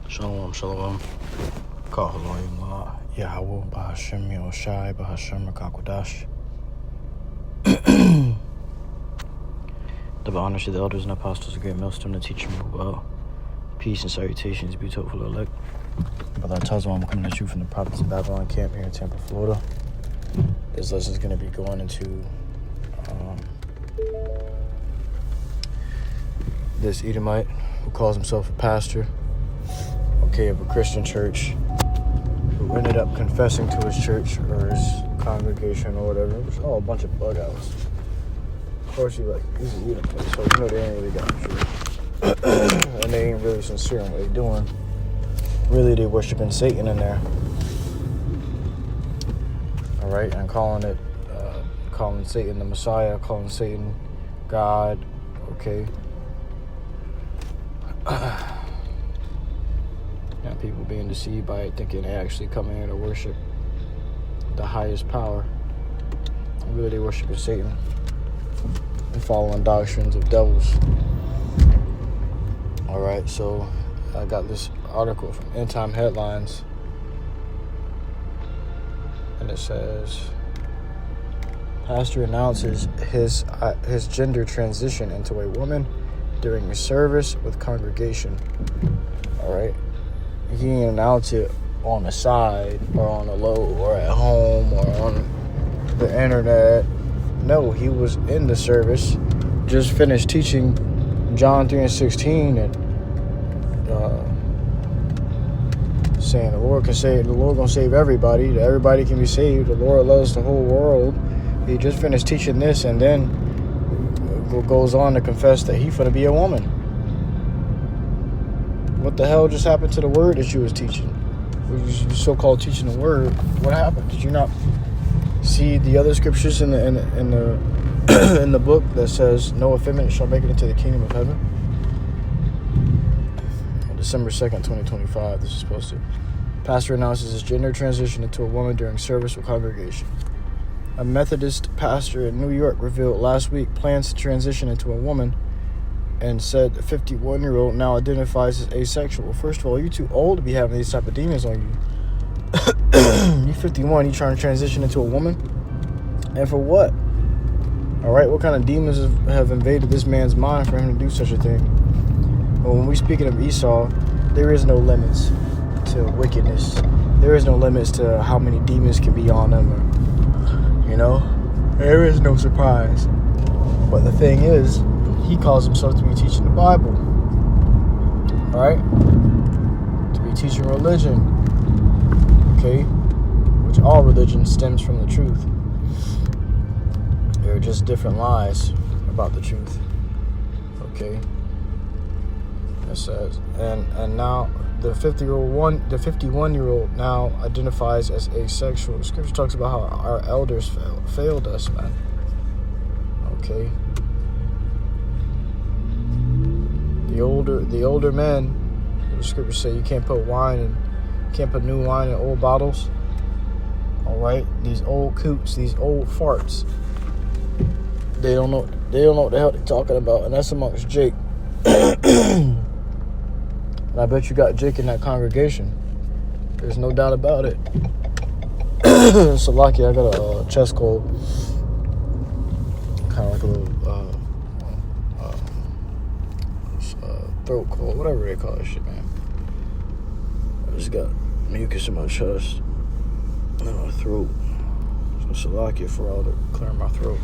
Shalom, shalom. Kahaloyim Yahawah, BAHASHAM, Yahushai, BAHASHAM, RICANS. Double honors to the elders and apostles, a great millstone to teach them well. Peace and salutations be to the elect. Brother, I tell you, I'm coming at you from the province of Babylon camp here in Tampa, Florida. This lesson is going to be going into this Edomite who calls himself a pastor, of a Christian church, who ended up confessing to his church or his congregation or whatever. It was all a bunch of bug outs. Of course, he's an Edomite, so they ain't really got truth. And they ain't really sincere in what they're doing. Really, they worshiping Satan in there. Alright, and calling Satan the Messiah, calling Satan God, And people being deceived by it, thinking they actually come in here to worship the highest power. And really, they worshiping Satan and following doctrines of devils. Alright, so I got this article from End Time Headlines, and it says, pastor announces his gender transition into a woman during a service with congregation. Alright, he didn't announce it on the side or on the low or at home or on the internet. No, he was in the service, just finished teaching John 3:16 and saying the Lord gonna save everybody, that everybody can be saved, the Lord loves the whole world. He just finished teaching this and then goes on to confess that he's gonna be a woman. What the hell just happened to the word that you was teaching? You so-called teaching the word. What happened? Did you not see the other scriptures in the in the book that says no effeminate shall make it into the kingdom of heaven? December 2nd, 2025, this is supposed to. Pastor announces his gender transition into a woman during service with congregation. A Methodist pastor in New York revealed last week plans to transition into a woman and said the 51-year-old now identifies as asexual. First of all, you're too old to be having these type of demons on you. You're 51, you trying to transition into a woman? And for what? Alright, what kind of demons have invaded this man's mind for him to do such a thing? Well, when we're speaking of Esau, there is no limits to wickedness. There is no limits to how many demons can be on them. There is no surprise. But the thing is, he calls himself to be teaching the Bible. Alright? To be teaching religion. Which all religion stems from the truth. They're just different lies about the truth. It says, and now the 51-year-old now identifies as asexual. The scripture talks about how our elders failed us, man. The older men, the scriptures say you can't put new wine in old bottles. Alright, these old coots, these old farts, they don't know what the hell they're talking about, and that's amongst Jake. And I bet you got Jake in that congregation. There's no doubt about it. So lucky, I got a chest cold, kind of like a little throat cold, whatever they call that shit, man. I just got mucus in my chest and my throat. So Salakia for all to clear my throat.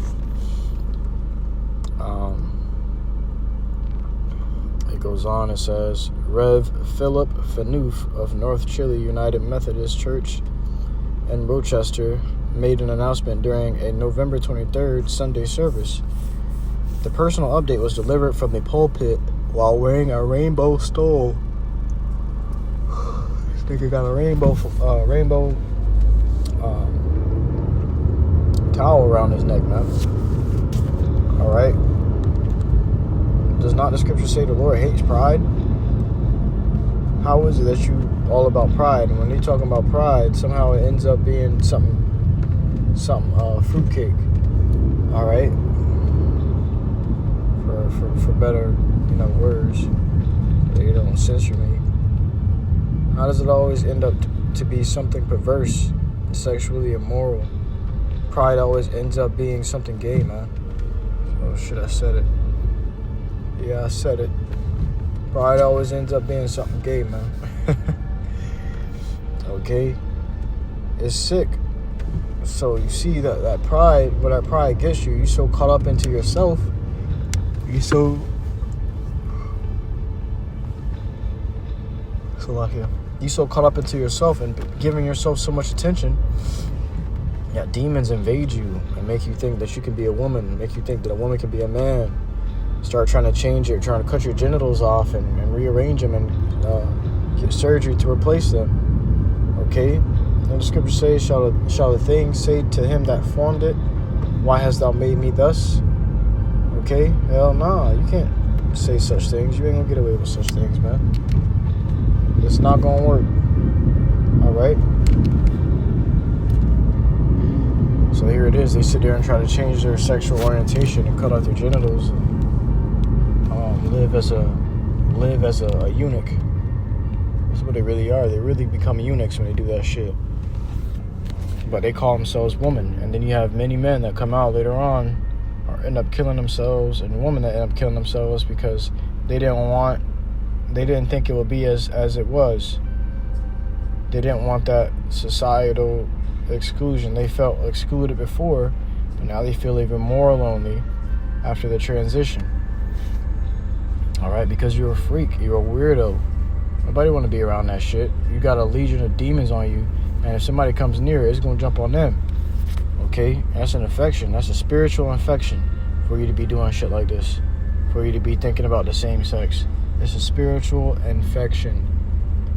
It goes on, it says, Rev. Philip Phaneuf of North Chile United Methodist Church in Rochester made an announcement during a November 23rd Sunday service. The personal update was delivered from the pulpit while wearing a rainbow stole. This nigga got a rainbow towel around his neck, man. Alright. Does not the scripture say the Lord hates pride? How is it that you all about pride? And when you're talking about pride, somehow it ends up being something fruitcake. Alright? For better, words. They don't censor me. How does it always end up to be something perverse and sexually immoral? Pride always ends up being something gay, man. Oh shit, I said it. Yeah, I said it. Pride always ends up being something gay, man. Okay? It's sick. So you see that pride, where that pride gets you, you so caught up into yourself. You so caught up into yourself and giving yourself so much attention. Yeah, demons invade you and make you think that you can be a woman, make you think that a woman can be a man. Start trying to change it, trying to cut your genitals off and rearrange them and get surgery to replace them. Okay? And the scripture says, shall the thing say to him that formed it, why hast thou made me thus? Okay? Hell nah, you can't say such things. You ain't gonna get away with such things, man. It's not gonna work. Alright? So here it is. They sit there and try to change their sexual orientation and cut out their genitals and live as a eunuch. That's what they really are. They really become eunuchs when they do that shit. But they call themselves women. And then you have many men that come out later on or end up killing themselves, and women that end up killing themselves because they didn't think it would be as it was. They didn't want that societal exclusion. They felt excluded before, but now they feel even more lonely after the transition. Alright, because you're a freak, you're a weirdo. Nobody want to be around that shit. You got a legion of demons on you, and if somebody comes near, it's going to jump on them. Okay? That's an infection. That's a spiritual infection for you to be doing shit like this. For you to be thinking about the same sex. It's a spiritual infection.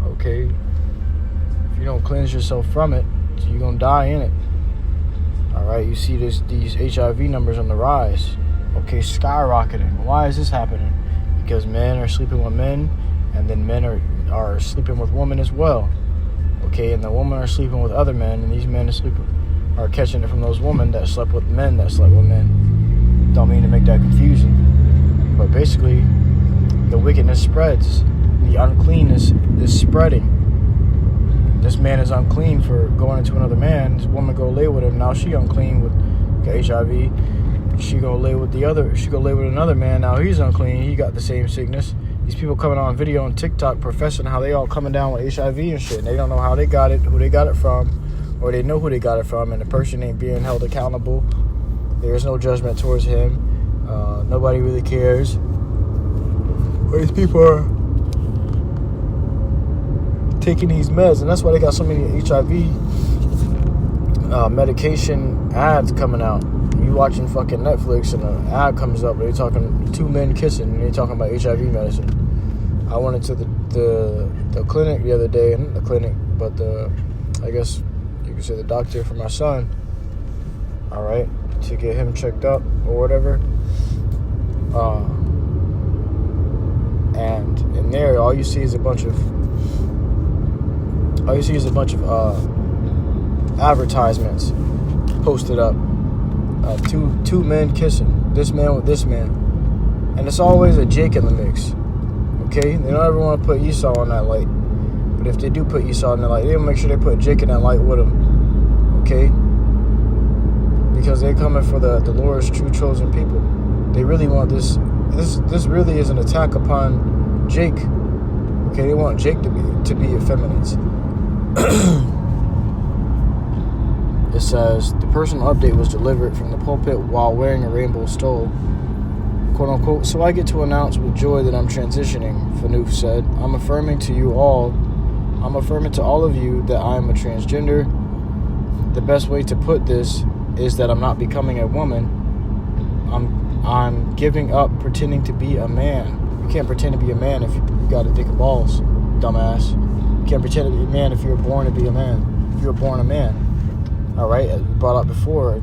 Okay? If you don't cleanse yourself from it, you're going to die in it. Alright? You see these HIV numbers on the rise. Okay? Skyrocketing. Why is this happening? Because men are sleeping with men, and then men are sleeping with women as well. Okay, and the women are sleeping with other men, and these men are catching it from those women that slept with men that slept with men. Don't mean to make that confusing, but basically, the wickedness spreads. The uncleanness is spreading. This man is unclean for going into another man. This woman go lay with him. Now she unclean with HIV. She go lay with another man. Now he's unclean. He got the same sickness. These people coming on video on TikTok professing how they all coming down with HIV and shit. And they don't know how they got it, who they got it from, or they know who they got it from, and the person ain't being held accountable. There's no judgment towards him. Nobody really cares. But these people are taking these meds, and that's why they got so many HIV medication ads coming out. You watching fucking Netflix and an ad comes up, they talking two men kissing, and they talking about HIV medicine. I went into the clinic the other day, not the clinic, but I guess you could say the doctor for my son. All right, to get him checked up or whatever. And in there, all you see is a bunch of advertisements posted up. Two men kissing, this man with this man, and it's always a Jake in the mix. Okay, they don't ever want to put Esau on that light, but if they do put Esau in that light, they'll make sure they put Jake in that light with him. Okay, because they're coming for the Lord's true chosen people. They really want this. This really is an attack upon Jake. Okay, they want Jake to be effeminate. It says, the personal update was delivered from the pulpit while wearing a rainbow stole, quote unquote. So I get to announce with joy that I'm transitioning, Fanuf said. I'm affirming to all of you that I am a transgender. The best way to put this is that I'm not becoming a woman. I'm giving up pretending to be a man. You can't pretend to be a man if you got a dick of balls, dumbass. You can't pretend to be a man if you were born to be a man. If you were born a man. All right, as we brought out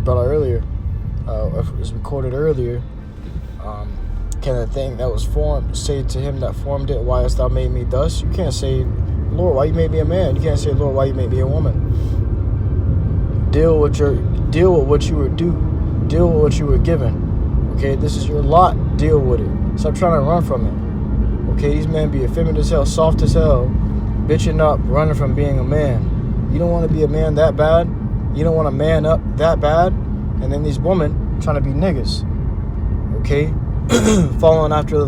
earlier, as recorded earlier, can the thing that was formed say to him that formed it, why hast thou made me thus? You can't say, Lord, why you made me a man? You can't say, Lord, why you made me a woman? Deal with what you were given. Okay, this is your lot. Deal with it. Stop trying to run from it. Okay, these men be effeminate as hell, soft as hell, bitching up, running from being a man. You don't want to be a man that bad. You don't want to man up that bad. And then these women trying to be niggas. Okay? following after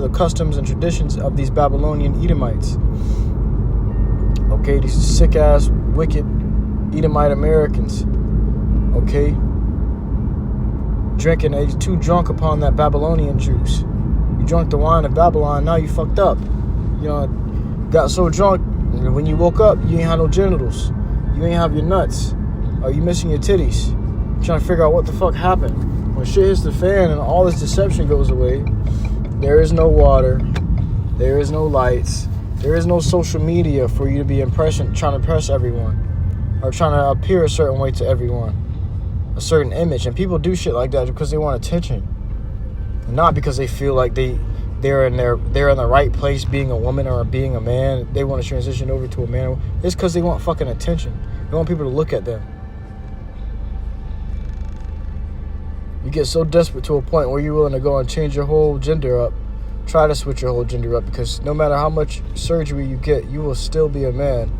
the customs and traditions of these Babylonian Edomites. Okay? These sick-ass, wicked Edomite Americans. Okay? Drinking, they too drunk upon that Babylonian juice. You drunk the wine of Babylon, now you fucked up. You know, got so drunk, and when you woke up, you ain't have no genitals. You ain't have your nuts. You missing your titties. You're trying to figure out what the fuck happened. When shit hits the fan and all this deception goes away, there is no water, there is no lights, there is no social media for you to be trying to impress everyone, or trying to appear a certain way to everyone, a certain image. And people do shit like that because they want attention, not because they feel like they're in the right place being a woman or being a man. They want to transition over to a man. It's because they want fucking attention. They want people to look at them. You get so desperate to a point where you're willing to go and change your whole gender up, try to switch your whole gender up, because no matter how much surgery you get, you will still be a man.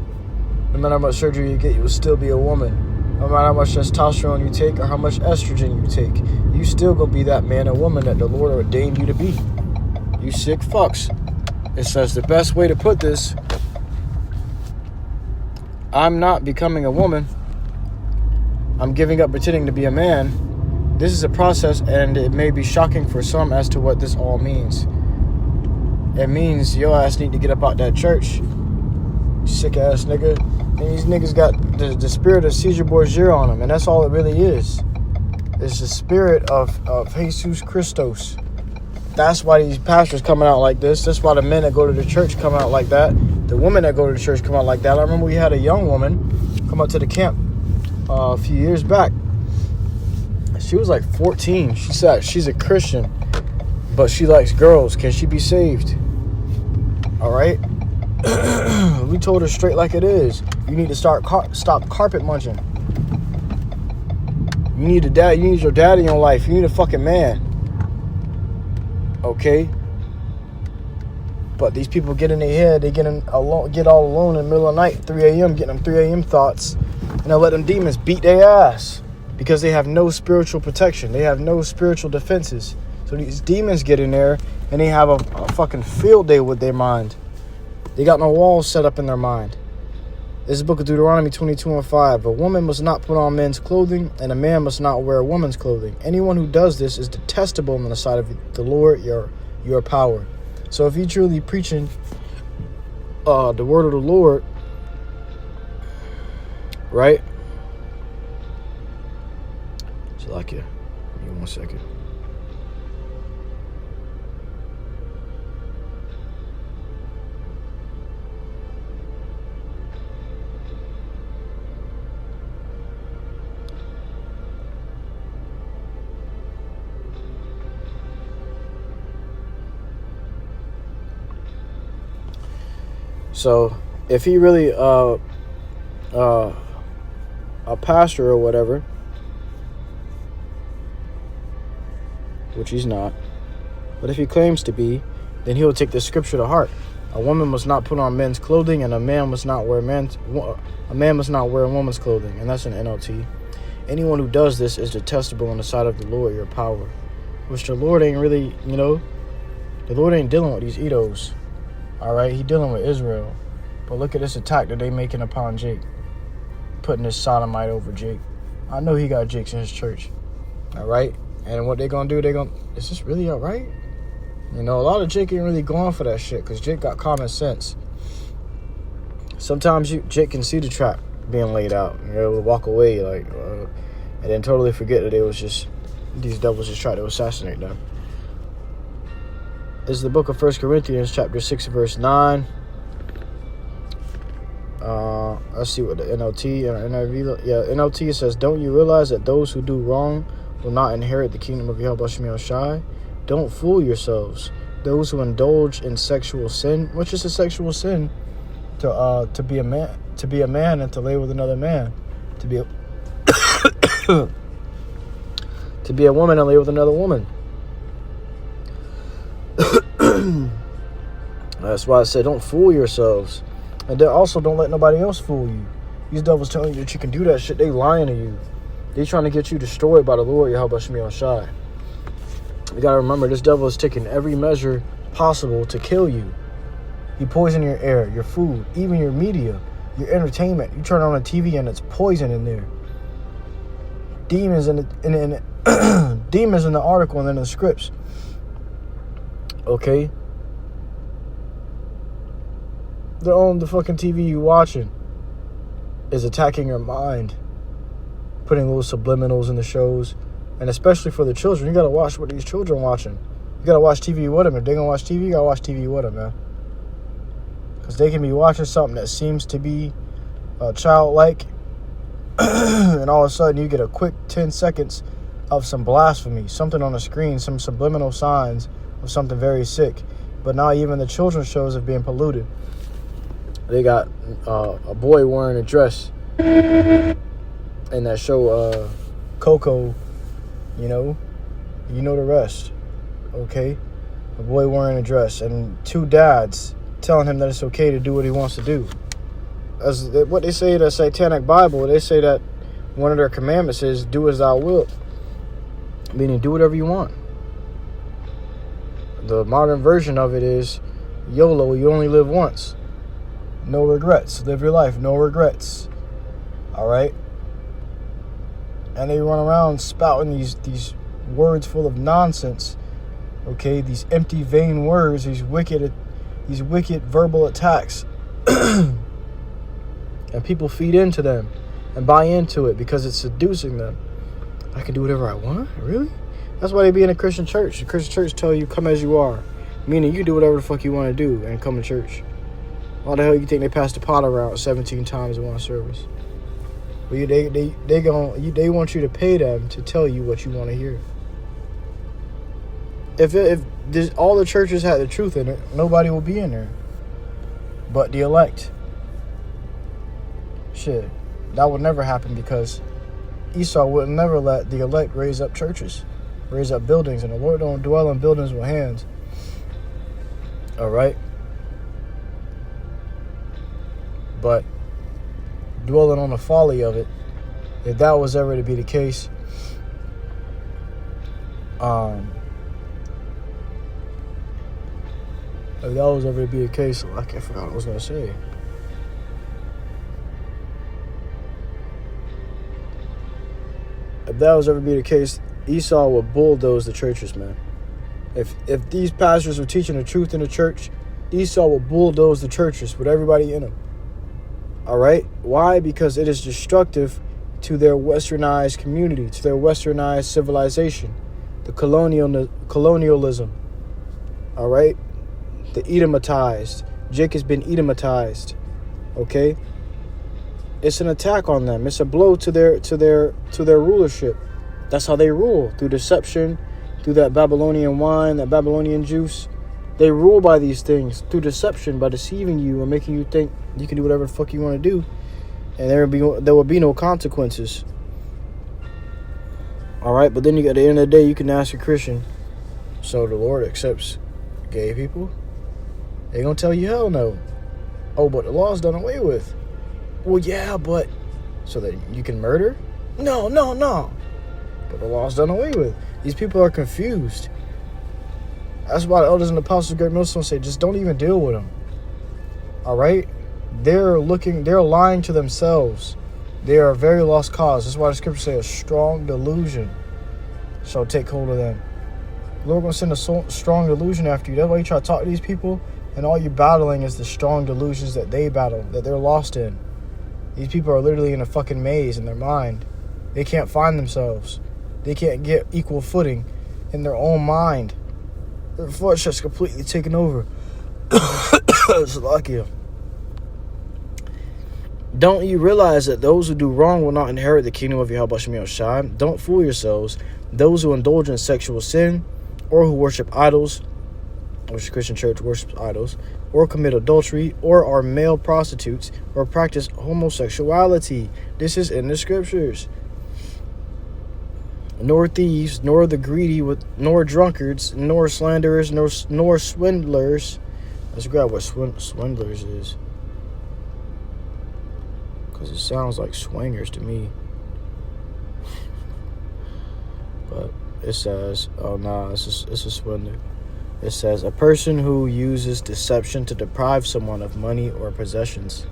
No matter how much surgery you get, you will still be a woman. No matter how much testosterone you take or how much estrogen you take, you still gonna be that man or woman that the Lord ordained you to be. You sick fucks. It says the best way to put this: I'm not becoming a woman. I'm giving up pretending to be a man. This is a process, and it may be shocking for some as to what this all means. It means your ass need to get up out that church, sick ass nigga. And these niggas got the spirit of Caesar Borgia on them, and that's all it really is. It's the spirit of Jesus Christos. That's why these pastors coming out like this. That's why the men that go to the church come out like that. The women that go to the church come out like that. I remember we had a young woman come out to the camp a few years back. She was like 14. She said she's a Christian, but she likes girls. Can she be saved? All right. We told her straight like it is. You need to stop carpet munching. You need You need your dad in your life. You need a fucking man. Okay. But these people get in their head. They get all alone in the middle of the night, 3 a.m. Getting them 3 a.m. thoughts, and they'll let them demons beat their ass because they have no spiritual protection. They have no spiritual defenses. So these demons get in there and they have a fucking field day with their mind. They got no walls set up in their mind. This is the book of Deuteronomy 22:5. A woman must not put on men's clothing, and a man must not wear a woman's clothing. Anyone who does this is detestable in the sight of the Lord, your power. So if you're truly preaching the word of the Lord, right? Salakia, give me 1 second. So if he really a pastor or whatever, which he's not, but if he claims to be, then he'll take this scripture to heart. A woman must not put on men's clothing, and a man must not wear a woman's clothing, and that's an NLT. Anyone who does this is detestable in the sight of the Lord, your power. Which the Lord ain't really, the Lord ain't dealing with these Edos. All right, he dealing with Israel. But look at this attack that they making upon Jake, putting this sodomite over Jake. I know he got Jakes in his church. All right, and what they gonna do? Is this really all right? A lot of Jake ain't really going for that shit because Jake got common sense. Sometimes Jake can see the trap being laid out, and he'll walk away and then totally forget that it was just these devils just tried to assassinate them. This is the book of 1 Corinthians, chapter 6, verse 9. Let's see what the NLT and NIV. Yeah, NLT says, "Don't you realize that those who do wrong will not inherit the kingdom of YAHAWASHI? Don't fool yourselves. Those who indulge in sexual sin," which is a sexual sin, to be a man, and to lay with another man, to be a to be a woman and lay with another woman. That's why I said don't fool yourselves. And then also don't let nobody else fool you. These devils telling you that you can do that shit, they lying to you. They trying to get you destroyed by the Lord, YAHAWASHI. You gotta remember, this devil is taking every measure possible to kill you. He poison your air, your food, even your media, your entertainment. You turn on a TV and it's poison in there. Demons in demons in the article and in the scripts. Okay? They're on the fucking TV you watching is attacking your mind, putting little subliminals in the shows, and especially for the children, you gotta watch what these children watching. You gotta watch TV with them. If they gonna watch TV, you gotta watch TV with them, man. Because they can be watching something that seems to be childlike, and all of a sudden you get a quick 10 seconds of some blasphemy, something on the screen, some subliminal signs of something very sick. But now even the children's shows are being polluted. They got a boy wearing a dress in that show, Coco, you know the rest, okay? A boy wearing a dress and two dads telling him that it's okay to do what he wants to do. As what they say in the Satanic Bible, they say that one of their commandments is do as thou wilt, meaning do whatever you want. The modern version of it is YOLO, you only live once. No regrets. Live your life. No regrets. All right? And they run around spouting these words full of nonsense. Okay? These empty, vain words. These wicked verbal attacks. And people feed into them and buy into it because it's seducing them. I can do whatever I want? Really? That's why they be in a Christian church. The Christian church tell you, come as you are. Meaning you do whatever the fuck you want to do and come to church. Why the hell you think they passed the pot around 17 times in one service? Well, they want you to pay them to tell you what you want to hear. If all the churches had the truth in it, nobody will be in there. But the elect. Shit, that would never happen because Esau would never let the elect raise up churches, raise up buildings, and the Lord don't dwell in buildings with hands. All right? But dwelling on the folly of it, if that was ever to be the case, if that was ever to be the case, I forgot what I was going to say. If that was ever to be the case, Esau would bulldoze the churches, man. If these pastors were teaching the truth in the church, Esau would bulldoze the churches with everybody in them. All right? Why? Because it is destructive to their westernized community, to their westernized civilization, the colonialism. All right? The Edomitized. Jake has been Edomitized. Okay? It's an attack on them. It's a blow to their rulership. That's how they rule, through deception, through that Babylonian wine, that Babylonian juice. They rule by these things through deception, by deceiving you and making you think you can do whatever the fuck you want to do, and there will be no consequences. All right, but then at the end of the day, you can ask a Christian, so the Lord accepts gay people? They're gonna tell you hell no. Oh, but the law's done away with. Well, yeah, but so that you can murder? No. But the law's done away with. These people are confused. That's why the elders and the apostles of Great Millstone say, just don't even deal with them. All right? They're lying to themselves. They are a very lost cause. That's why the scripture says a strong delusion shall take hold of them. The Lord going to send a strong delusion after you. That's why you try to talk to these people, and all you're battling is the strong delusions that they battle, that they're lost in. These people are literally in a fucking maze in their mind. They can't find themselves. They can't get equal footing in their own mind. Their flesh has completely taken over. Slovakia. Don't you realize that those who do wrong will not inherit the kingdom of YAHAWASHI? Don't fool yourselves. Those who indulge in sexual sin, or who worship idols, which the Christian church worships idols, or commit adultery, or are male prostitutes, or practice homosexuality. This is in the scriptures. Nor thieves, nor the greedy, nor drunkards, nor slanderers, nor swindlers Let's grab what swindlers is. Because it sounds like swingers to me. But it says, oh nah, it's a swindler. It says, a person who uses deception to deprive someone of money or possessions.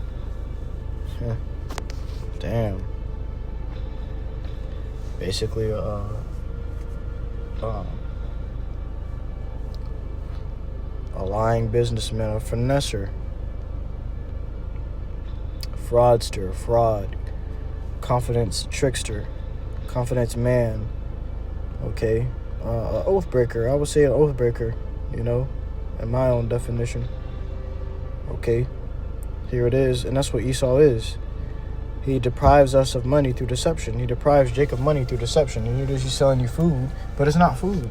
Damn. Basically, a lying businessman, a finesser, fraudster, fraud, confidence trickster, confidence man, okay, an oath breaker. I would say an oath breaker, you know, in my own definition. Okay, here it is, and that's what Esau is. He deprives us of money through deception. He deprives Jacob money through deception. And here it is, he's selling you food, but it's not food.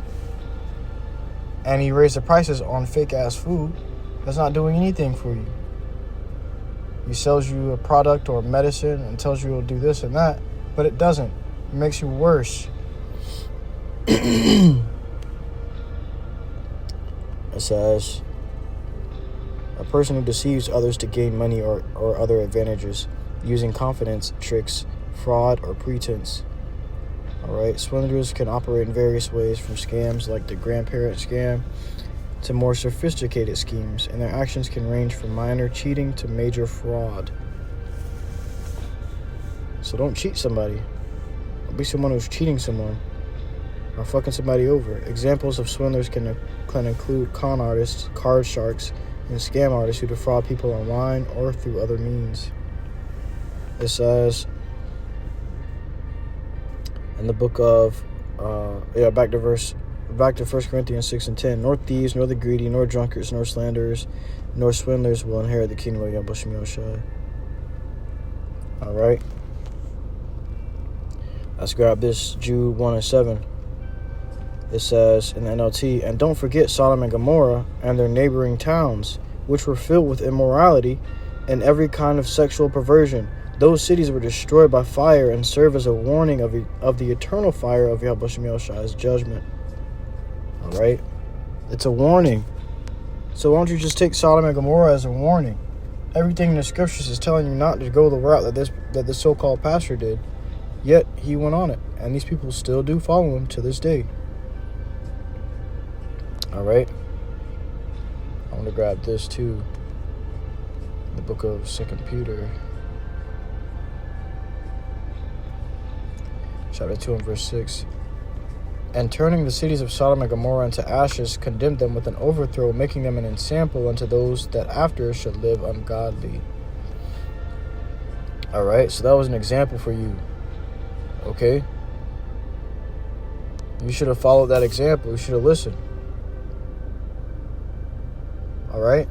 And he raised the prices on fake-ass food that's not doing anything for you. He sells you a product or medicine and tells you it'll do this and that, but it doesn't. It makes you worse. It says, a person who deceives others to gain money or other advantages, using confidence, tricks, fraud, or pretense. Alright, swindlers can operate in various ways, from scams like the grandparent scam to more sophisticated schemes, and their actions can range from minor cheating to major fraud. So don't cheat somebody. Don't be someone who's cheating someone or fucking somebody over. Examples of swindlers can include con artists, card sharks, and scam artists who defraud people online or through other means. It says in the book of back to 1 Corinthians 6 and 10, nor thieves, nor the greedy, nor drunkards, nor slanderers, nor swindlers will inherit the kingdom of YAHAWASHI. Alright. Let's grab this, Jude 1 and 7. It says in the NLT, and don't forget Sodom and Gomorrah and their neighboring towns, which were filled with immorality and every kind of sexual perversion. Those cities were destroyed by fire and serve as a warning of the eternal fire of YAHAWASHI's judgment. Alright? It's a warning. So why don't you just take Sodom and Gomorrah as a warning? Everything in the scriptures is telling you not to go the route that this so-called pastor did. Yet he went on it. And these people still do follow him to this day. Alright? I want to grab this too. The book of 2 Peter. Chapter 2 and verse 6. And turning the cities of Sodom and Gomorrah into ashes, condemned them with an overthrow, making them an ensample unto those that after should live ungodly. Alright, so that was an example for you. Okay? You should have followed that example. You should have listened. Alright?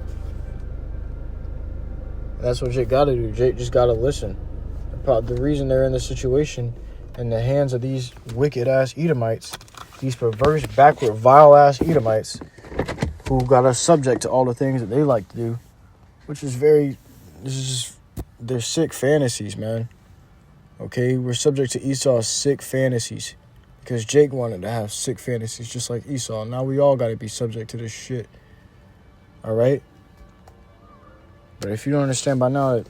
That's what Jake got to do. Jake just got to listen. The reason they're in this situation in the hands of these wicked-ass Edomites, these perverse, backward, vile-ass Edomites who got us subject to all the things that they like to do, which is they're sick fantasies, man. Okay? We're subject to Esau's sick fantasies because Jake wanted to have sick fantasies just like Esau. Now we all got to be subject to this shit. Alright? But if you don't understand by now that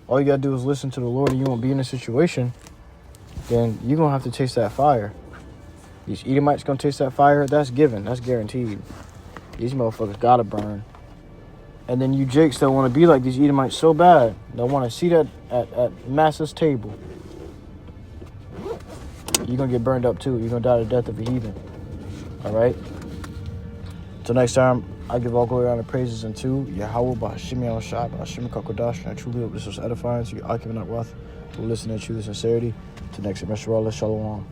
all you got to do is listen to the Lord and you won't be in a situation, then you're going to have to taste that fire. These Edomites going to taste that fire. That's given. That's guaranteed. These motherfuckers got to burn. And then you Jakes that want to be like these Edomites so bad, that want to see that at Master's table, you're going to get burned up too. You're going to die the death of a heathen. All right? Until next time, I give all glory, honor, and praises unto Yahawah, BAHASHAM, BAHASHAM, Kakodash. And I truly hope this was edifying to you, occupying that wealth, who listen to truth and sincerity. Till next semester, Shalom.